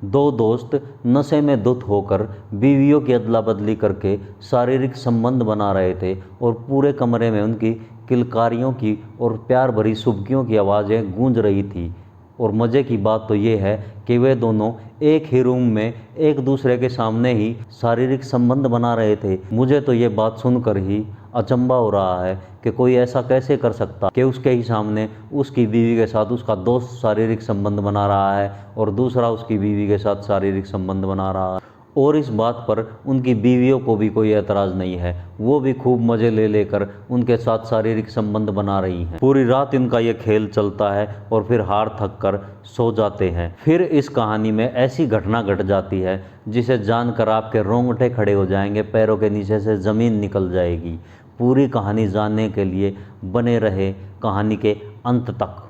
दो दोस्त नशे में धुत होकर बीवियों की अदला बदली करके शारीरिक संबंध बना रहे थे और पूरे कमरे में उनकी किलकारियों की और प्यार भरी सुबकियों की आवाज़ें गूंज रही थी। और मज़े की बात तो ये है कि वे दोनों एक ही रूम में एक दूसरे के सामने ही शारीरिक संबंध बना रहे थे। मुझे तो ये बात सुनकर ही अचंभा हो रहा है कि कोई ऐसा कैसे कर सकता कि उसके ही सामने उसकी बीवी के साथ उसका दोस्त शारीरिक संबंध बना रहा है और दूसरा उसकी बीवी के साथ शारीरिक संबंध बना रहा है। और इस बात पर उनकी बीवियों को भी कोई एतराज़ नहीं है, वो भी खूब मज़े ले लेकर उनके साथ शारीरिक संबंध बना रही हैं। पूरी रात इनका ये खेल चलता है और फिर हार थक कर सो जाते हैं। फिर इस कहानी में ऐसी घटना घट जाती है जिसे जानकर आपके रोंगटे खड़े हो जाएंगे, पैरों के नीचे से ज़मीन निकल जाएगी। पूरी कहानी जानने के लिए बने रहे कहानी के अंत तक।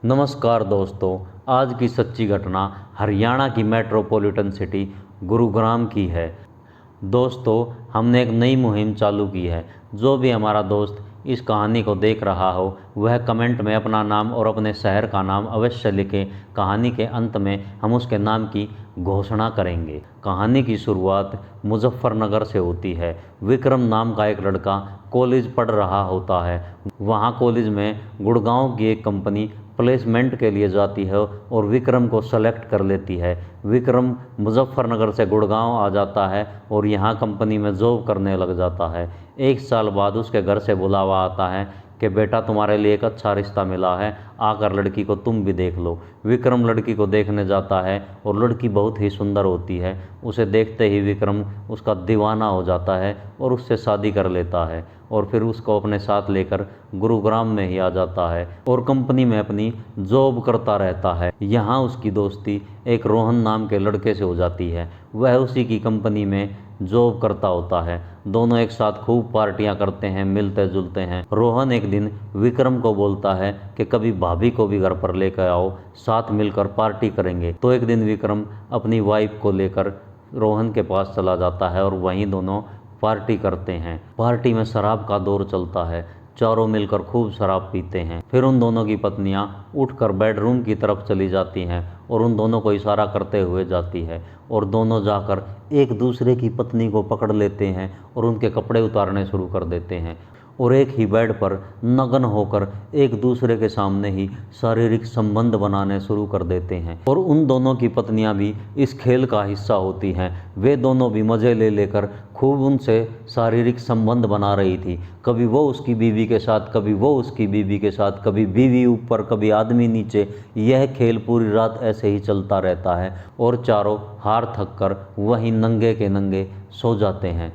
नमस्कार दोस्तों, आज की सच्ची घटना हरियाणा की मेट्रोपॉलिटन सिटी गुरुग्राम की है। दोस्तों, हमने एक नई मुहिम चालू की है। जो भी हमारा दोस्त इस कहानी को देख रहा हो वह कमेंट में अपना नाम और अपने शहर का नाम अवश्य लिखें। कहानी के अंत में हम उसके नाम की घोषणा करेंगे। कहानी की शुरुआत मुजफ्फरनगर से होती है। विक्रम नाम का एक लड़का कॉलेज पढ़ रहा होता है। वहाँ कॉलेज में गुड़गांव की एक कंपनी प्लेसमेंट के लिए जाती है और विक्रम को सेलेक्ट कर लेती है। विक्रम मुजफ्फरनगर से गुड़गांव आ जाता है और यहाँ कंपनी में जॉब करने लग जाता है। एक साल बाद उसके घर से बुलावा आता है कि बेटा, तुम्हारे लिए एक अच्छा रिश्ता मिला है, आकर लड़की को तुम भी देख लो। विक्रम लड़की को देखने जाता है और लड़की बहुत ही सुंदर होती है। उसे देखते ही विक्रम उसका दीवाना हो जाता है और उससे शादी कर लेता है और फिर उसको अपने साथ लेकर गुरुग्राम में ही आ जाता है और कंपनी में अपनी जॉब करता रहता है। यहाँ उसकी दोस्ती एक रोहन नाम के लड़के से हो जाती है। वह उसी की कंपनी में जॉब करता होता है। दोनों एक साथ खूब पार्टियां करते हैं, मिलते जुलते हैं। रोहन एक दिन विक्रम को बोलता है कि कभी भाभी को भी घर पर लेकर आओ, साथ मिलकर पार्टी करेंगे। तो एक दिन विक्रम अपनी वाइफ को लेकर रोहन के पास चला जाता है और वहीं दोनों पार्टी करते हैं। पार्टी में शराब का दौर चलता है। चारों मिलकर खूब शराब पीते हैं। फिर उन दोनों की पत्नियां उठकर बेडरूम की तरफ चली जाती हैं और उन दोनों को इशारा करते हुए जाती है और दोनों जाकर एक दूसरे की पत्नी को पकड़ लेते हैं और उनके कपड़े उतारने शुरू कर देते हैं और एक ही बेड पर नग्न होकर एक दूसरे के सामने ही शारीरिक संबंध बनाने शुरू कर देते हैं। और उन दोनों की पत्नियां भी इस खेल का हिस्सा होती हैं। वे दोनों भी मज़े ले लेकर खूब उनसे शारीरिक संबंध बना रही थी। कभी वो उसकी बीवी के साथ, कभी वो उसकी बीवी के साथ, कभी बीवी ऊपर, कभी आदमी नीचे। यह खेल पूरी रात ऐसे ही चलता रहता है और चारों हार थक कर वहीं नंगे के नंगे सो जाते हैं।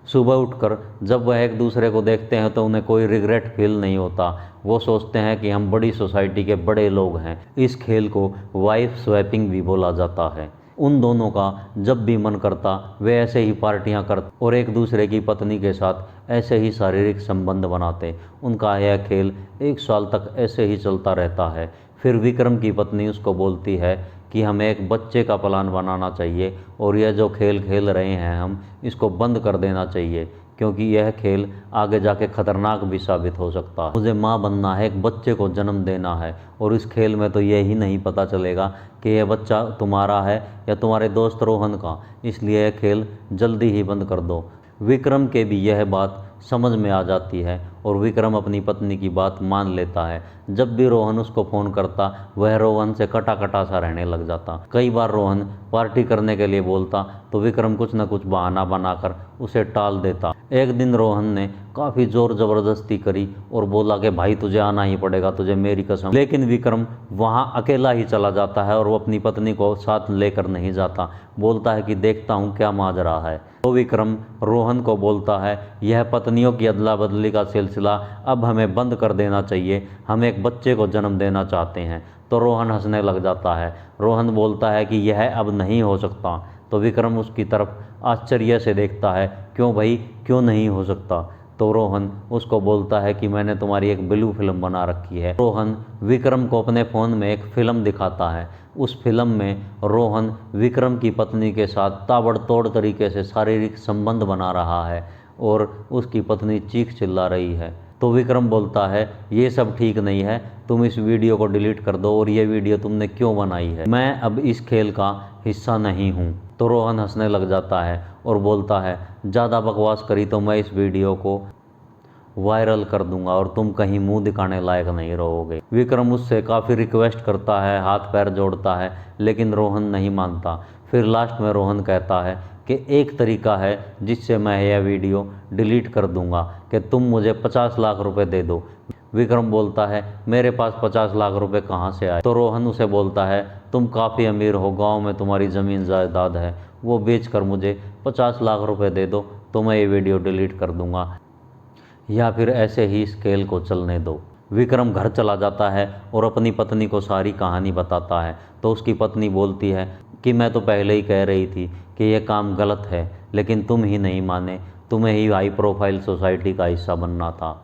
सुबह उठकर जब वह एक दूसरे को देखते हैं तो उन्हें कोई रिग्रेट फील नहीं होता। वो सोचते हैं कि हम बड़ी सोसाइटी के बड़े लोग हैं। इस खेल को वाइफ स्वैपिंग भी बोला जाता है। उन दोनों का जब भी मन करता वे ऐसे ही पार्टियां करते और एक दूसरे की पत्नी के साथ ऐसे ही शारीरिक संबंध बनाते। उनका यह खेल एक साल तक ऐसे ही चलता रहता है। फिर विक्रम की पत्नी उसको बोलती है कि हमें एक बच्चे का प्लान बनाना चाहिए और यह जो खेल खेल रहे हैं हम इसको बंद कर देना चाहिए, क्योंकि यह खेल आगे जाके खतरनाक भी साबित हो सकता है। मुझे माँ बनना है, एक बच्चे को जन्म देना है और इस खेल में तो यही नहीं पता चलेगा कि यह बच्चा तुम्हारा है या तुम्हारे दोस्त रोहन का, इसलिए यह खेल जल्दी ही बंद कर दो। विक्रम के भी यह बात समझ में आ जाती है और विक्रम अपनी पत्नी की बात मान लेता है। जब भी रोहन उसको फ़ोन करता वह रोहन से कटा कटा सा रहने लग जाता। कई बार रोहन पार्टी करने के लिए बोलता तो विक्रम कुछ न कुछ बहाना बनाकर उसे टाल देता। एक दिन रोहन ने काफ़ी ज़ोर ज़बरदस्ती करी और बोला कि भाई तुझे आना ही पड़ेगा, तुझे मेरी कसम। लेकिन विक्रम वहाँ अकेला ही चला जाता है और वो अपनी पत्नी को साथ लेकर नहीं जाता। बोलता है कि देखता हूँ क्या माजरा है। तो विक्रम रोहन को बोलता है यह पत्नियों की अदला बदली का सिलसिला अब हमें बंद कर देना चाहिए, हम एक बच्चे को जन्म देना चाहते हैं। तो रोहन हंसने लग जाता है। रोहन बोलता है कि यह अब नहीं हो सकता। तो विक्रम उसकी तरफ आश्चर्य से देखता है, क्यों भाई, क्यों नहीं हो सकता? तो रोहन उसको बोलता है कि मैंने तुम्हारी एक ब्लू फिल्म बना रखी है। रोहन विक्रम को अपने फ़ोन में एक फ़िल्म दिखाता है। उस फिल्म में रोहन विक्रम की पत्नी के साथ ताबड़तोड़ तरीके से शारीरिक संबंध बना रहा है और उसकी पत्नी चीख चिल्ला रही है। तो विक्रम बोलता है ये सब ठीक नहीं है, तुम इस वीडियो को डिलीट कर दो और ये वीडियो तुमने क्यों बनाई है, मैं अब इस खेल का हिस्सा नहीं हूँ। तो रोहन हंसने लग जाता है और बोलता है ज़्यादा बकवास करी तो मैं इस वीडियो को वायरल कर दूंगा और तुम कहीं मुंह दिखाने लायक नहीं रहोगे। विक्रम उससे काफ़ी रिक्वेस्ट करता है, हाथ पैर जोड़ता है, लेकिन रोहन नहीं मानता। फिर लास्ट में रोहन कहता है कि एक तरीका है जिससे मैं यह वीडियो डिलीट कर दूंगा कि तुम मुझे 50 लाख रुपए दे दो। विक्रम बोलता है मेरे पास 50 लाख रुपए कहाँ से आए। तो रोहन उसे बोलता है तुम काफ़ी अमीर हो, गांव में तुम्हारी ज़मीन जायदाद है, वो बेचकर मुझे 50 लाख रुपए दे दो तो मैं ये वीडियो डिलीट कर दूंगा, या फिर ऐसे ही इस खेल को चलने दो। विक्रम घर चला जाता है और अपनी पत्नी को सारी कहानी बताता है। तो उसकी पत्नी बोलती है कि मैं तो पहले ही कह रही थी कि यह काम गलत है, लेकिन तुम ही नहीं माने, तुम्हें ही हाई प्रोफाइल सोसाइटी का हिस्सा बनना था,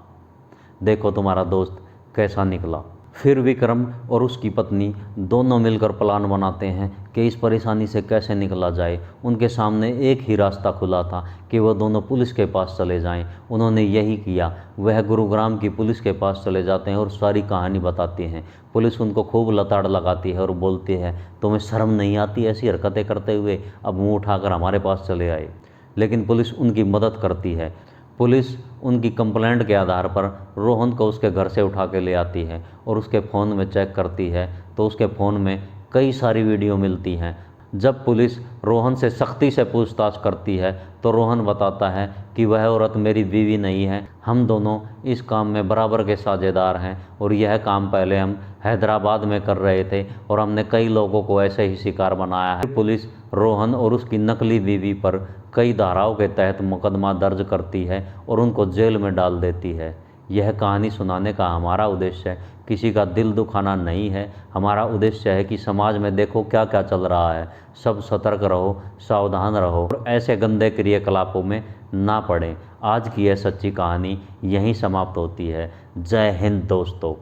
देखो तुम्हारा दोस्त कैसा निकला। फिर विक्रम और उसकी पत्नी दोनों मिलकर प्लान बनाते हैं कि इस परेशानी से कैसे निकला जाए। उनके सामने एक ही रास्ता खुला था कि वह दोनों पुलिस के पास चले जाएं। उन्होंने यही किया, वह गुरुग्राम की पुलिस के पास चले जाते हैं और सारी कहानी बताते हैं। पुलिस उनको खूब लताड़ लगाती है और बोलती है तुम्हें शर्म नहीं आती ऐसी हरकतें करते हुए, अब मुँह उठाकर हमारे पास चले आए। लेकिन पुलिस उनकी मदद करती है। पुलिस उनकी कंप्लेंट के आधार पर रोहन को उसके घर से उठा के ले आती है और उसके फ़ोन में चेक करती है तो उसके फ़ोन में कई सारी वीडियो मिलती हैं। जब पुलिस रोहन से सख्ती से पूछताछ करती है तो रोहन बताता है कि वह औरत मेरी बीवी नहीं है, हम दोनों इस काम में बराबर के साझेदार हैं और यह काम पहले हम हैदराबाद में कर रहे थे और हमने कई लोगों को ऐसे ही शिकार बनाया है। पुलिस रोहन और उसकी नकली बीवी पर कई धाराओं के तहत मुकदमा दर्ज करती है और उनको जेल में डाल देती है। यह कहानी सुनाने का हमारा उद्देश्य किसी का दिल दुखाना नहीं है, हमारा उद्देश्य है कि समाज में देखो क्या क्या चल रहा है, सब सतर्क रहो, सावधान रहो और ऐसे गंदे क्रियाकलापों में ना पड़ें। आज की यह सच्ची कहानी यहीं समाप्त होती है। जय हिंद दोस्तों।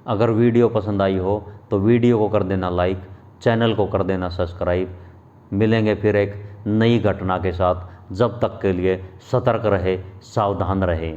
अगर वीडियो पसंद आई हो तो वीडियो को कर देना लाइक, चैनल को कर देना सब्सक्राइब। मिलेंगे फिर एक नई घटना के साथ, जब तक के लिए सतर्क रहे, सावधान रहे।